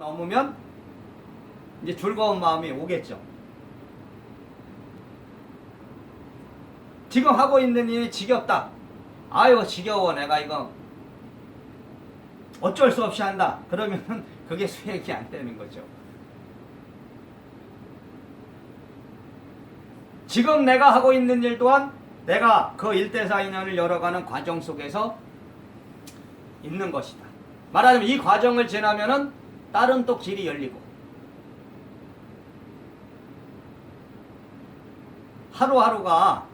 넘으면 이제 즐거운 마음이 오겠죠. 지금 하고 있는 일이 지겹다. 아유 지겨워 내가 이거 어쩔 수 없이 한다. 그러면은 그게 수행이 안 되는 거죠. 지금 내가 하고 있는 일 또한 내가 그 1대4 인연을 열어가는 과정 속에서 있는 것이다. 말하자면 이 과정을 지나면은 다른 또 길이 열리고 하루하루가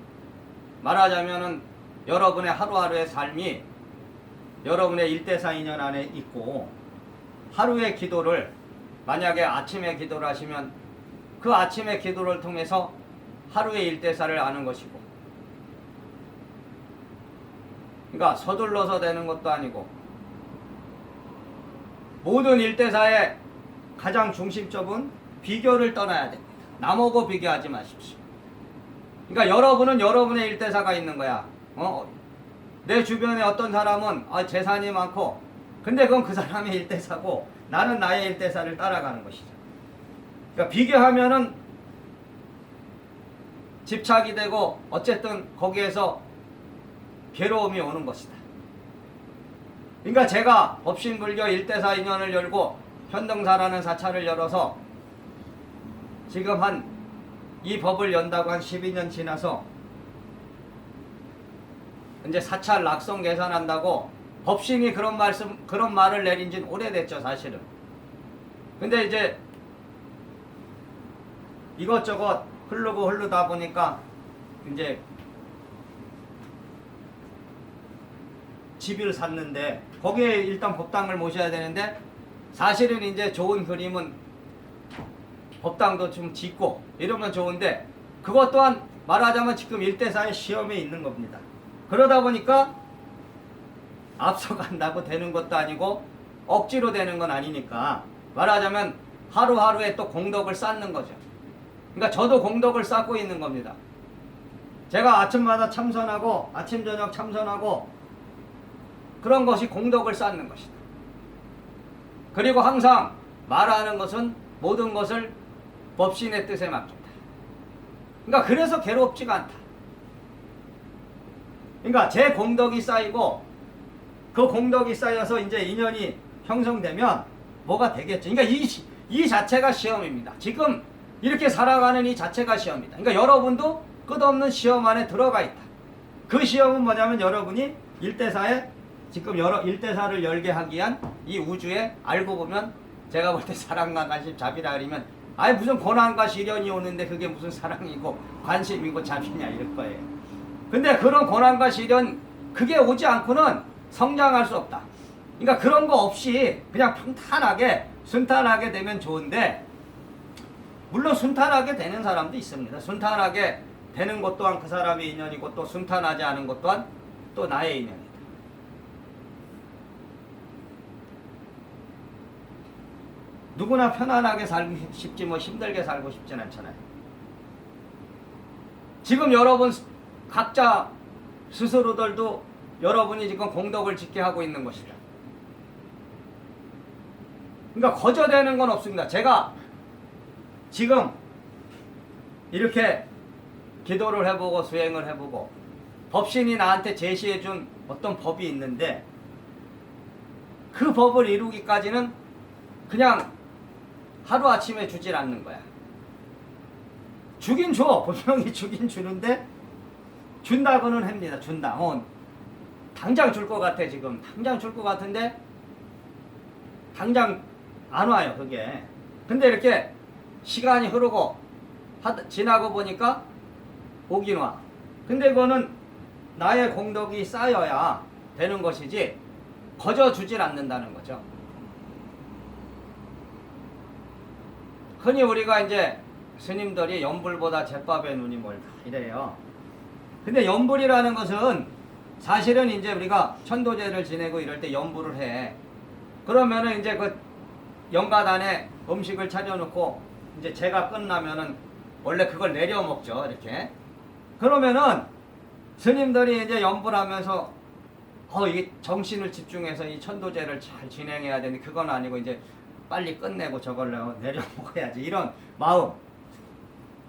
말하자면은 여러분의 하루하루의 삶이 여러분의 1대4 인연 안에 있고 하루의 기도를 만약에 아침에 기도를 하시면 그 아침의 기도를 통해서 하루의 1대4를 아는 것이고 그러니까 서둘러서 되는 것도 아니고 모든 1대4의 가장 중심점은 비교를 떠나야 됩니다. 남하고 비교하지 마십시오. 그러니까 여러분은 여러분의 1대4가 있는 거야. 내 주변에 어떤 사람은 재산이 많고 근데 그건 그 사람의 1대4고 나는 나의 1대4를 따라가는 것이죠. 그러니까 비교하면은 집착이 되고 어쨌든 거기에서 괴로움이 오는 것이다. 그러니까 제가 법신불교 1대4 인연을 열고 현등사라는 사찰을 열어서 지금 이 법을 연다고 한 12년 지나서 이제 사찰 낙성 계산한다고 법신이 그런 말을 내린 지는 오래됐죠, 사실은. 근데 이제 이것저것 흐르다 보니까 이제 집을 샀는데 거기에 일단 법당을 모셔야 되는데 사실은 이제 좋은 그림은 법당도 좀 짓고 이러면 좋은데 그것 또한 말하자면 지금 1대4의 시험에 있는 겁니다. 그러다 보니까 앞서간다고 되는 것도 아니고 억지로 되는 건 아니니까 말하자면 하루하루에 또 공덕을 쌓는 거죠. 그러니까 저도 공덕을 쌓고 있는 겁니다. 제가 아침마다 참선하고 아침 저녁 참선하고 그런 것이 공덕을 쌓는 것이다. 그리고 항상 말하는 것은 모든 것을 법신의 뜻에 맡긴다. 그러니까 그래서 괴롭지가 않다. 그러니까 제 공덕이 쌓이고 그 공덕이 쌓여서 이제 인연이 형성되면 뭐가 되겠죠. 그러니까 이 자체가 시험입니다. 지금 이렇게 살아가는 이 자체가 시험이다. 그러니까 여러분도 끝없는 시험 안에 들어가 있다. 그 시험은 뭐냐면 여러분이 1대4에 지금 1대4를 열게 하기 위한 이 우주에 알고 보면 제가 볼 때 사랑과 관심 잡이라 그러면 무슨 고난과 시련이 오는데 그게 무슨 사랑이고 관심이고 잡이냐 이럴 거예요. 근데 그런 고난과 시련 그게 오지 않고는 성장할 수 없다. 그러니까 그런 거 없이 그냥 평탄하게 순탄하게 되면 좋은데 물론 순탄하게 되는 사람도 있습니다. 순탄하게 되는 것 또한 그 사람의 인연이고 또 순탄하지 않은 것 또한 또 나의 인연이다. 누구나 편안하게 살고 싶지 뭐 힘들게 살고 싶진 않잖아요. 지금 여러분 각자 스스로들도 여러분이 지금 공덕을 짓게 하고 있는 것이다. 그러니까 거저되는 건 없습니다. 제가 지금 이렇게 기도를 해보고 수행을 해보고 법신이 나한테 제시해준 어떤 법이 있는데 그 법을 이루기까지는 그냥 하루아침에 주질 않는 거야. 주긴 줘. 분명히 주긴 주는데 준다고는 합니다. 준다. 당장 줄 것 같아 지금. 당장 줄 것 같은데 당장 안 와요 그게. 근데 이렇게 시간이 흐르고 지나고 보니까 오긴 와. 근데 그거는 나의 공덕이 쌓여야 되는 것이지 거저 주질 않는다는 거죠. 흔히 우리가 이제 스님들이 연불보다 제밥의 눈이 멀다 이래요. 근데 연불이라는 것은 사실은 이제 우리가 천도제를 지내고 이럴 때 연불을 해. 그러면은 이제 그 연갓 안에 음식을 차려놓고 이제 제가 끝나면은 원래 그걸 내려 먹죠 이렇게. 그러면은 스님들이 이제 연불하면서 이게 정신을 집중해서 이 천도제를 잘 진행해야 되는데 그건 아니고 이제 빨리 끝내고 저걸 내려먹어야지 이런 마음.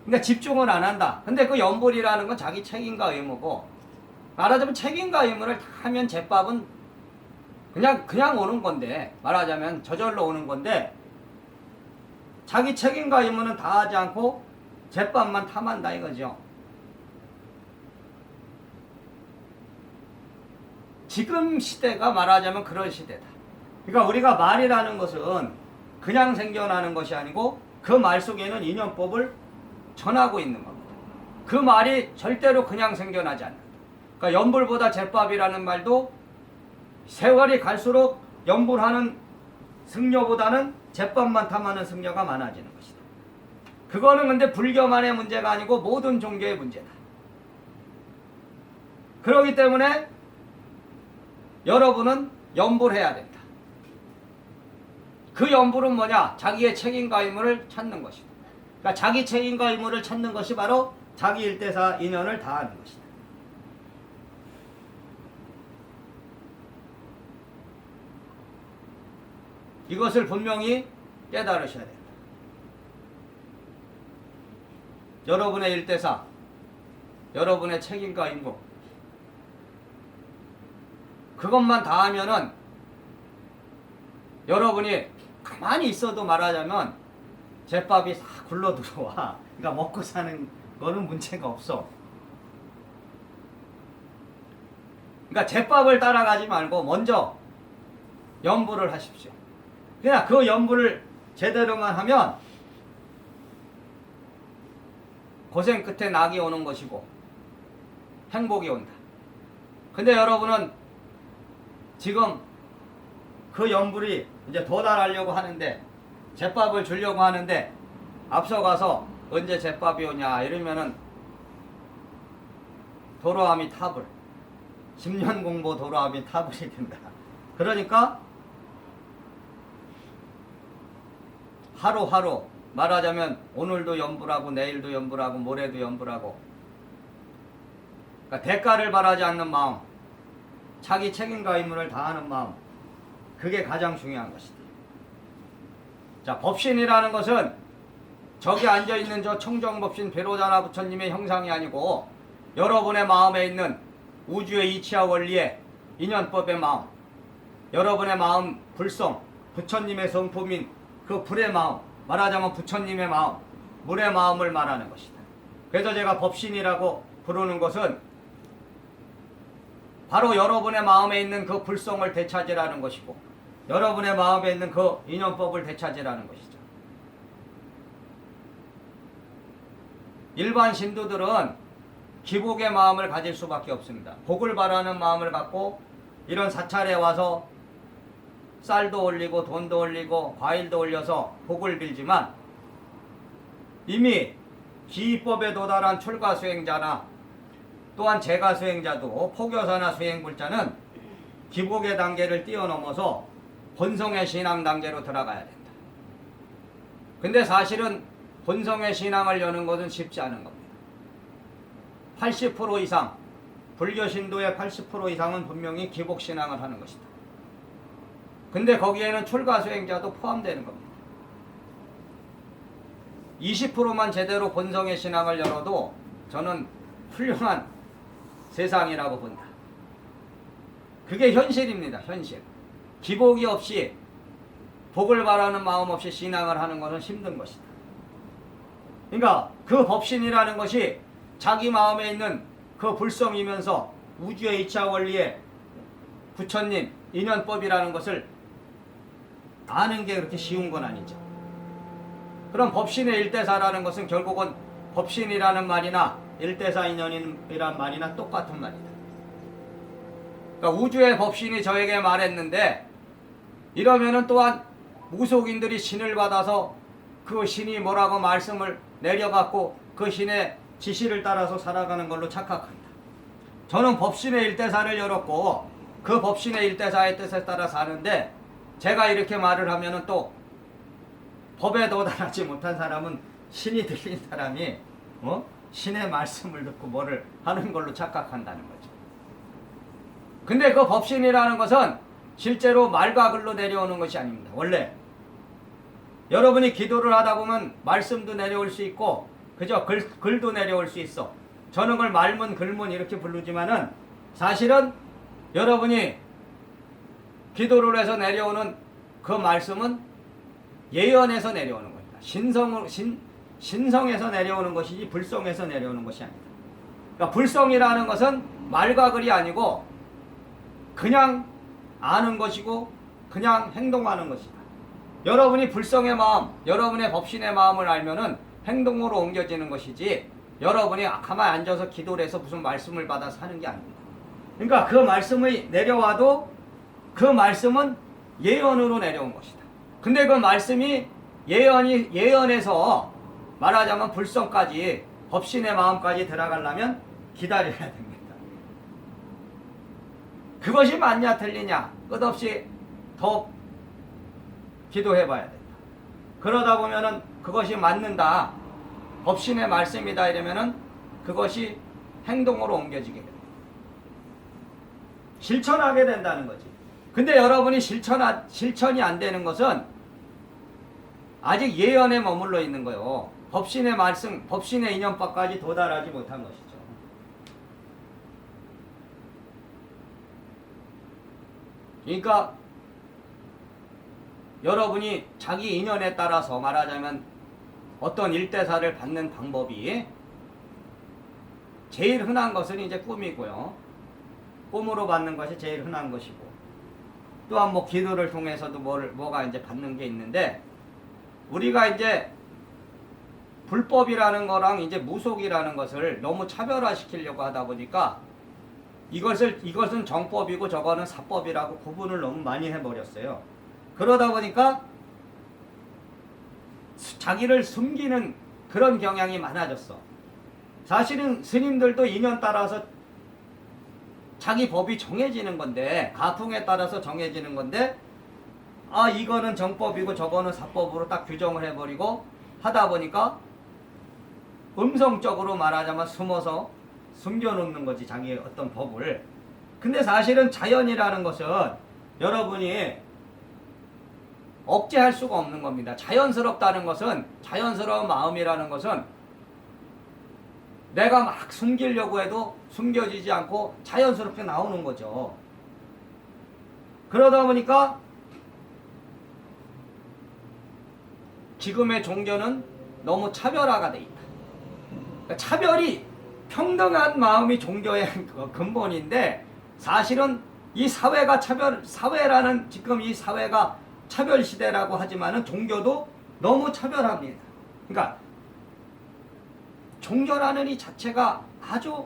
그러니까 집중을 안 한다. 근데 그 연불이라는 건 자기 책임과 의무고, 말하자면 책임과 의무를 다 하면 제밥은 그냥 오는 건데, 말하자면 저절로 오는 건데, 자기 책임과 의무는 다 하지 않고 제밥만 탐한다 이거죠. 지금 시대가 말하자면 그런 시대다. 그러니까 우리가 말이라는 것은 그냥 생겨나는 것이 아니고 그 말 속에는 인연법을 전하고 있는 겁니다. 그 말이 절대로 그냥 생겨나지 않는다. 그러니까 연불보다 제밥이라는 말도 세월이 갈수록 연불하는 승려보다는 제밥만 탐하는 승려가 많아지는 것이다. 그거는 근데 불교만의 문제가 아니고 모든 종교의 문제다. 그렇기 때문에 여러분은 연불해야 된다. 그 연불은 뭐냐? 자기의 책임과 의무를 찾는 것이다. 그러니까 자기 책임과 의무를 찾는 것이 바로 자기 일대사 인연을 다하는 것이다. 이것을 분명히 깨달으셔야 된다. 여러분의 일대사, 여러분의 책임과 의무, 그것만 다 하면은 여러분이 가만히 있어도 말하자면 제밥이 싹 굴러 들어와. 그러니까 먹고 사는 거는 문제가 없어. 그러니까 제밥을 따라가지 말고 먼저 연불을 하십시오. 그냥 그 연불을 제대로만 하면 고생 끝에 낙이 오는 것이고 행복이 온다. 근데 여러분은 지금 그 연불이 이제 도달하려고 하는데, 제밥을 주려고 하는데 앞서가서 언제 제밥이 오냐 이러면은 도로아미 타불, 10년 공부 도로아미 타불이 된다. 그러니까 하루하루 말하자면 오늘도 연불하고 내일도 연불하고 모레도 연불하고, 그러니까 대가를 바라지 않는 마음, 자기 책임과 의무를 다하는 마음, 그게 가장 중요한 것이다. 자, 법신이라는 것은 저기 앉아있는 저 청정법신 베로자나 부처님의 형상이 아니고 여러분의 마음에 있는 우주의 이치와 원리의 인연법의 마음, 여러분의 마음 불성, 부처님의 성품인 그 불의 마음, 말하자면 부처님의 마음, 물의 마음을 말하는 것이다. 그래서 제가 법신이라고 부르는 것은 바로 여러분의 마음에 있는 그 불성을 되찾으라는 것이고, 여러분의 마음에 있는 그 인연법을 되찾으라는 것이죠. 일반 신도들은 기복의 마음을 가질 수밖에 없습니다. 복을 바라는 마음을 갖고 이런 사찰에 와서 쌀도 올리고 돈도 올리고 과일도 올려서 복을 빌지만, 이미 기법에 도달한 출가 수행자나 또한 제가 수행자도 포교사나 수행불자는 기복의 단계를 뛰어넘어서 본성의 신앙 단계로 들어가야 된다. 근데 사실은 본성의 신앙을 여는 것은 쉽지 않은 겁니다. 80% 이상, 불교 신도의 80% 이상은 분명히 기복 신앙을 하는 것이다. 근데 거기에는 출가 수행자도 포함되는 겁니다. 20%만 제대로 본성의 신앙을 열어도 저는 훌륭한 세상이라고 본다. 그게 현실입니다. 현실. 기복이 없이, 복을 바라는 마음 없이 신앙을 하는 것은 힘든 것이다. 그러니까 그 법신이라는 것이 자기 마음에 있는 그 불성이면서 우주의 이차 원리의 부처님 인연법이라는 것을 아는 게 그렇게 쉬운 건 아니죠. 그럼 법신의 일대사라는 것은 결국은 법신이라는 말이나 일대사 인연이란 말이나 똑같은 말이다. 그러니까 우주의 법신이 저에게 말했는데, 이러면은 또한 무속인들이 신을 받아서 그 신이 뭐라고 말씀을 내려갖고 그 신의 지시를 따라서 살아가는 걸로 착각한다. 저는 법신의 일대사를 열었고 그 법신의 일대사의 뜻에 따라 사는데, 제가 이렇게 말을 하면은 또 법에 도달하지 못한 사람은 신이 들린 사람이 신의 말씀을 듣고 뭐를 하는 걸로 착각한다는 거죠. 근데 그 법신이라는 것은 실제로 말과 글로 내려오는 것이 아닙니다. 원래 여러분이 기도를 하다 보면 말씀도 내려올 수 있고, 그죠? 글도 내려올 수 있어. 저는 그걸 말문, 글문 이렇게 부르지만은 사실은 여러분이 기도를 해서 내려오는 그 말씀은 예언에서 내려오는 겁니다. 신성에서 내려오는 것이지 불성에서 내려오는 것이 아니다. 그러니까 불성이라는 것은 말과 글이 아니고 그냥 아는 것이고 그냥 행동하는 것이다. 여러분이 불성의 마음, 여러분의 법신의 마음을 알면은 행동으로 옮겨지는 것이지 여러분이 가만히 앉아서 기도를 해서 무슨 말씀을 받아서 하는 게 아닙니다. 그러니까 그 말씀이 내려와도 그 말씀은 예언으로 내려온 것이다. 근데 그 말씀이 예언에서 말하자면 불성까지 법신의 마음까지 들어가려면 기다려야 됩니다. 그것이 맞냐 틀리냐 끝없이 더 기도해 봐야 된다. 그러다 보면은 그것이 맞는다, 법신의 말씀이다 이러면은 그것이 행동으로 옮겨지게 됩니다. 실천하게 된다는 거지. 근데 여러분이 실천이 안 되는 것은 아직 예언에 머물러 있는 거예요. 법신의 말씀, 법신의 인연법까지 도달하지 못한 것이죠. 그러니까 여러분이 자기 인연에 따라서 말하자면 어떤 일대사를 받는 방법이 제일 흔한 것은 이제 꿈이고요. 꿈으로 받는 것이 제일 흔한 것이고, 또한 뭐 기도를 통해서도 뭐가 이제 받는 게 있는데, 우리가 이제 불법이라는 거랑 이제 무속이라는 것을 너무 차별화시키려고 하다 보니까 이것은 정법이고 저거는 사법이라고 구분을 너무 많이 해버렸어요. 그러다 보니까 자기를 숨기는 그런 경향이 많아졌어. 사실은 스님들도 인연 따라서 자기 법이 정해지는 건데, 가풍에 따라서 정해지는 건데, 이거는 정법이고 저거는 사법으로 딱 규정을 해버리고 하다 보니까 음성적으로 말하자면 숨어서 숨겨놓는 거지, 자기의 어떤 법을. 근데 사실은 자연이라는 것은 여러분이 억제할 수가 없는 겁니다. 자연스럽다는 것은, 자연스러운 마음이라는 것은 내가 막 숨기려고 해도 숨겨지지 않고 자연스럽게 나오는 거죠. 그러다 보니까 지금의 종교는 너무 차별화가 돼 있다. 그러니까 차별이, 평등한 마음이 종교의 근본인데, 사실은 이 사회가 사회라는, 지금 이 사회가 차별 시대라고 하지만은 종교도 너무 차별합니다. 그러니까 종교라는 이 자체가 아주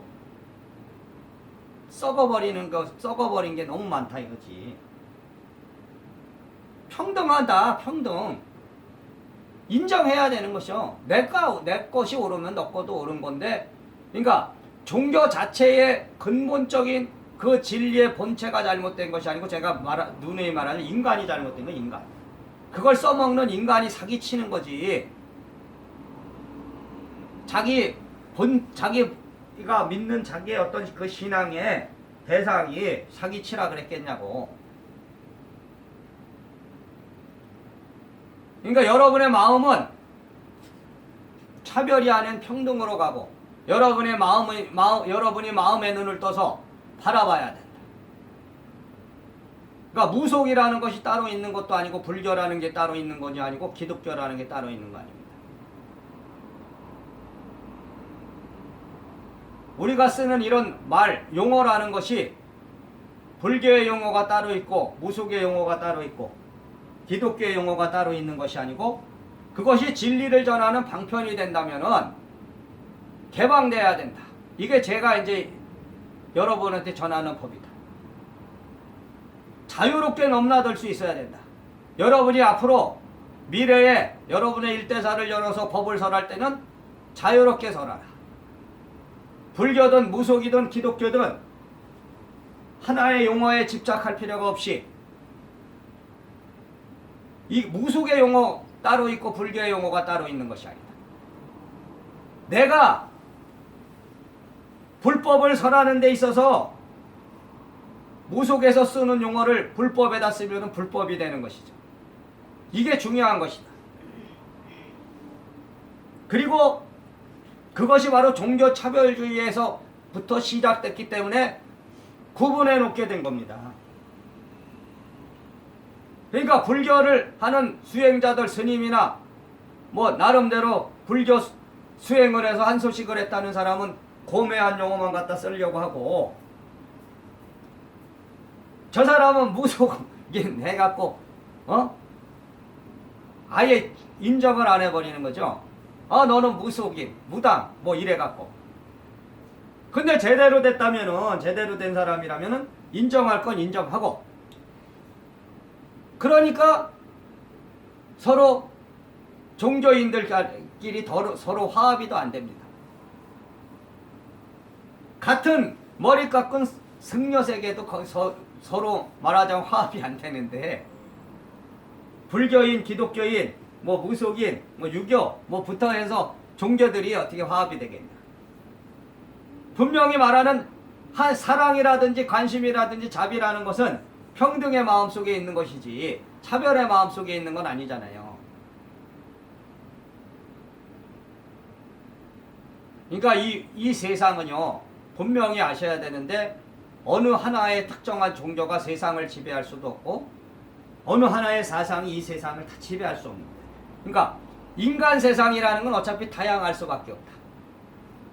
썩어버린 게 너무 많다 이거지. 평등하다, 평등. 인정해야 되는 것이요. 내 것이 옳으면 너 것도 옳은 건데, 그러니까 종교 자체의 근본적인 그 진리의 본체가 잘못된 것이 아니고, 제가 누누이 말하는 인간이 잘못된 거, 인간. 그걸 써먹는 인간이 사기치는 거지. 자기가 믿는 자기의 어떤 그 신앙의 대상이 사기치라 그랬겠냐고. 그러니까 여러분의 마음은 차별이 아닌 평등으로 가고, 여러분이 마음의 눈을 떠서 바라봐야 된다. 그러니까 무속이라는 것이 따로 있는 것도 아니고, 불교라는 게 따로 있는 것이 아니고, 기독교라는 게 따로 있는 거 아닙니다. 우리가 쓰는 이런 용어라는 것이 불교의 용어가 따로 있고, 무속의 용어가 따로 있고, 기독교의 용어가 따로 있는 것이 아니고, 그것이 진리를 전하는 방편이 된다면은 개방돼야 된다. 이게 제가 이제 여러분한테 전하는 법이다. 자유롭게 넘나들 수 있어야 된다. 여러분이 앞으로 미래에 여러분의 일대사를 열어서 법을 설할 때는 자유롭게 설하라. 불교든 무속이든 기독교든 하나의 용어에 집착할 필요가 없이, 이 무속의 용어 따로 있고 불교의 용어가 따로 있는 것이 아니다. 내가 불법을 설하는 데 있어서 무속에서 쓰는 용어를 불법에다 쓰면 불법이 되는 것이죠. 이게 중요한 것이다. 그리고 그것이 바로 종교 차별주의에서부터 시작됐기 때문에 구분해 놓게 된 겁니다. 그러니까 불교를 하는 수행자들, 스님이나 뭐 나름대로 불교 수행을 해서 한소식을 했다는 사람은 고매한 용어만 갖다 쓰려고 하고, 저 사람은 무속인 해갖고 아예 인정을 안 해버리는 거죠. 너는 무속인, 무당 뭐 이래갖고. 근데 제대로 됐다면은, 제대로 된 사람이라면은 인정할 건 인정하고, 그러니까 서로 종교인들끼리 서로 화합이도 안 됩니다. 같은 머리 깎은 승려세계도 서로 말하자면 화합이 안 되는데, 불교인, 기독교인, 뭐 무속인, 뭐 유교, 뭐부터 해서 종교들이 어떻게 화합이 되겠냐. 분명히 말하는 한 사랑이라든지 관심이라든지 자비라는 것은 평등의 마음 속에 있는 것이지 차별의 마음 속에 있는 건 아니잖아요. 그러니까 이 세상은요, 분명히 아셔야 되는데, 어느 하나의 특정한 종교가 세상을 지배할 수도 없고 어느 하나의 사상이 이 세상을 다 지배할 수 없는 거예요. 그러니까 인간 세상이라는 건 어차피 다양할 수밖에 없다.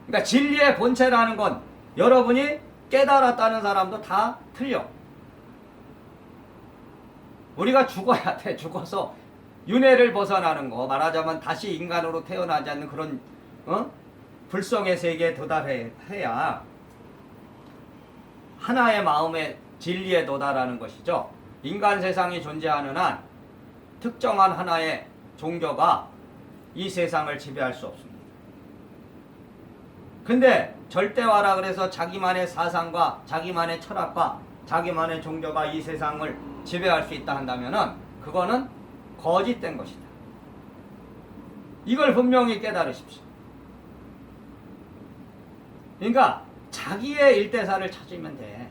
그러니까 진리의 본체라는 건 여러분이 깨달았다는 사람도 다 틀려. 우리가 죽어야 돼. 죽어서 윤회를 벗어나는 거, 말하자면 다시 인간으로 태어나지 않는 그런 불성의 세계에 도달해야 하나의 마음의 진리에 도달하는 것이죠. 인간 세상이 존재하는 한 특정한 하나의 종교가 이 세상을 지배할 수 없습니다. 근데 절대화라 그래서 자기만의 사상과 자기만의 철학과 자기만의 종교가 이 세상을 지배할 수 있다 한다면은 그거는 거짓된 것이다. 이걸 분명히 깨달으십시오. 그러니까 자기의 일대사를 찾으면 돼.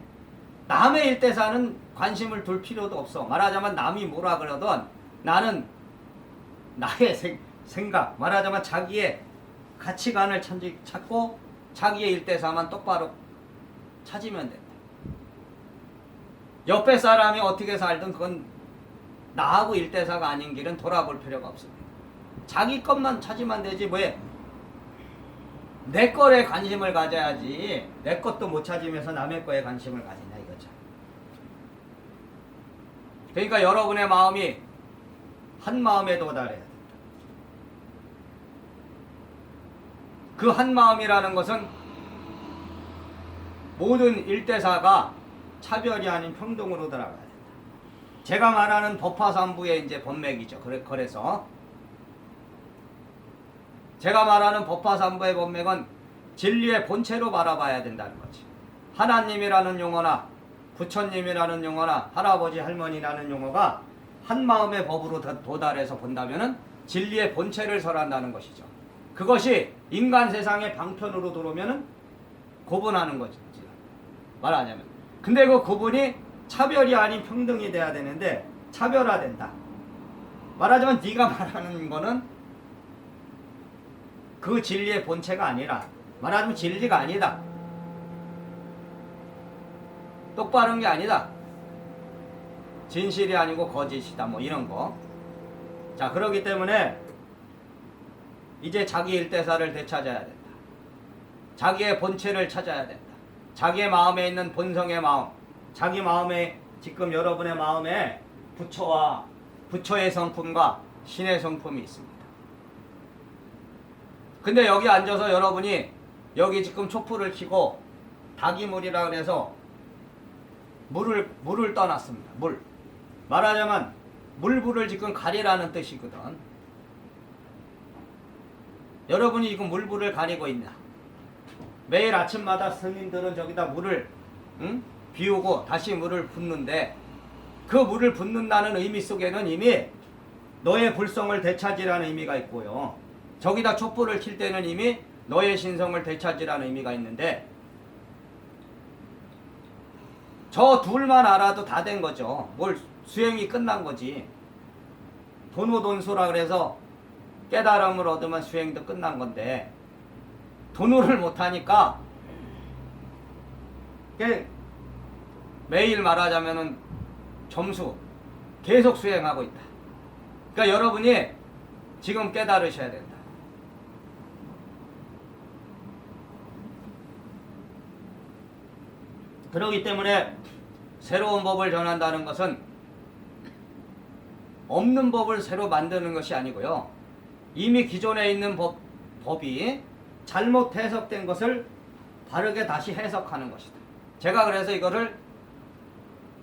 남의 일대사는 관심을 둘 필요도 없어. 말하자면 남이 뭐라 그러든 나는 나의 생각, 말하자면 자기의 가치관을 찾고 자기의 일대사만 똑바로 찾으면 된다. 옆에 사람이 어떻게 살든 그건 나하고 일대사가 아닌 길은 돌아볼 필요가 없습니다. 자기 것만 찾으면 되지 왜 내 거에 관심을 가져야지. 내 것도 못 찾으면서 남의 거에 관심을 가지냐 이거죠. 그러니까 여러분의 마음이 한 마음에 도달해야 된다. 그 한 마음이라는 것은 모든 일대사가 차별이 아닌 평등으로 들어가야 된다. 제가 말하는 법화삼부의 이제 법맥이죠. 그래서 제가 말하는 법화삼부의 법맥은 진리의 본체로 바라봐야 된다는 거지. 하나님이라는 용어나 부처님이라는 용어나 할아버지 할머니라는 용어가 한 마음의 법으로 도달해서 본다면은 진리의 본체를 설한다는 것이죠. 그것이 인간 세상의 방편으로 들어오면은 구분하는 거지. 말하자면. 근데 그 구분이 차별이 아닌 평등이 돼야 되는데 차별화된다. 말하자면 네가 말하는 거는 그 진리의 본체가 아니라, 말하자면 진리가 아니다. 똑바른 게 아니다. 진실이 아니고 거짓이다. 뭐 이런 거. 자, 그렇기 때문에 이제 자기 일대사를 되찾아야 된다. 자기의 본체를 찾아야 된다. 자기의 마음에 있는 본성의 마음, 자기 마음에, 지금 여러분의 마음에 부처의 성품과 신의 성품이 있습니다. 근데 여기 앉아서 여러분이 여기 지금 촛불을 켜고 닭이물이라 그래서 물을 떠났습니다. 물. 말하자면 물불을 지금 가리라는 뜻이거든. 여러분이 지금 물불을 가리고 있냐? 매일 아침마다 스님들은 저기다 물을 비우고 다시 물을 붓는데, 그 물을 붓는다는 의미 속에는 이미 너의 불성을 되찾으라는 의미가 있고요. 저기다 촛불을 킬 때는 이미 너의 신성을 되찾으라는 의미가 있는데, 저 둘만 알아도 다 된 거죠. 뭘 수행이 끝난 거지. 돈오돈수라 그래서 깨달음을 얻으면 수행도 끝난 건데 도노를 못하니까 매일 말하자면은 점수 계속 수행하고 있다. 그러니까 여러분이 지금 깨달으셔야 된다. 그렇기 때문에 새로운 법을 전한다는 것은 없는 법을 새로 만드는 것이 아니고요. 이미 기존에 있는 법이 잘못 해석된 것을 바르게 다시 해석하는 것이다. 제가 그래서 이거를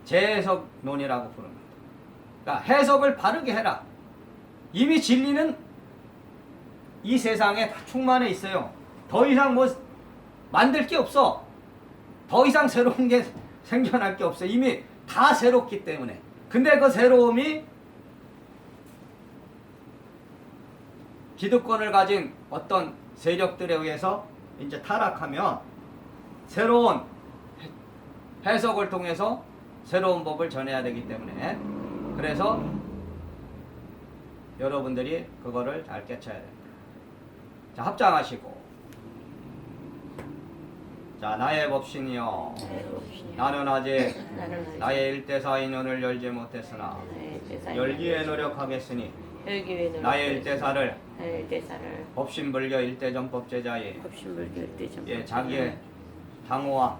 재해석론이라고 부릅니다. 그러니까 해석을 바르게 해라. 이미 진리는 이 세상에 다 충만해 있어요. 더 이상 뭐 만들 게 없어. 더 이상 새로운 게 생겨날 게 없어. 이미 다 새롭기 때문에. 근데 그 새로움이 기득권을 가진 어떤 세력들에 의해서 이제 타락하면 새로운 해석을 통해서 새로운 법을 전해야 되기 때문에 그래서 여러분들이 그거를 잘 깨쳐야 됩니다. 자, 합장하시고. 자, 나의 법신이여 나는 아직 나의 1대4 인연을 열지 못했으나 열기에 노력하겠으니 나의 1대4를 법신불교 1대전법제자의 자기의 당호와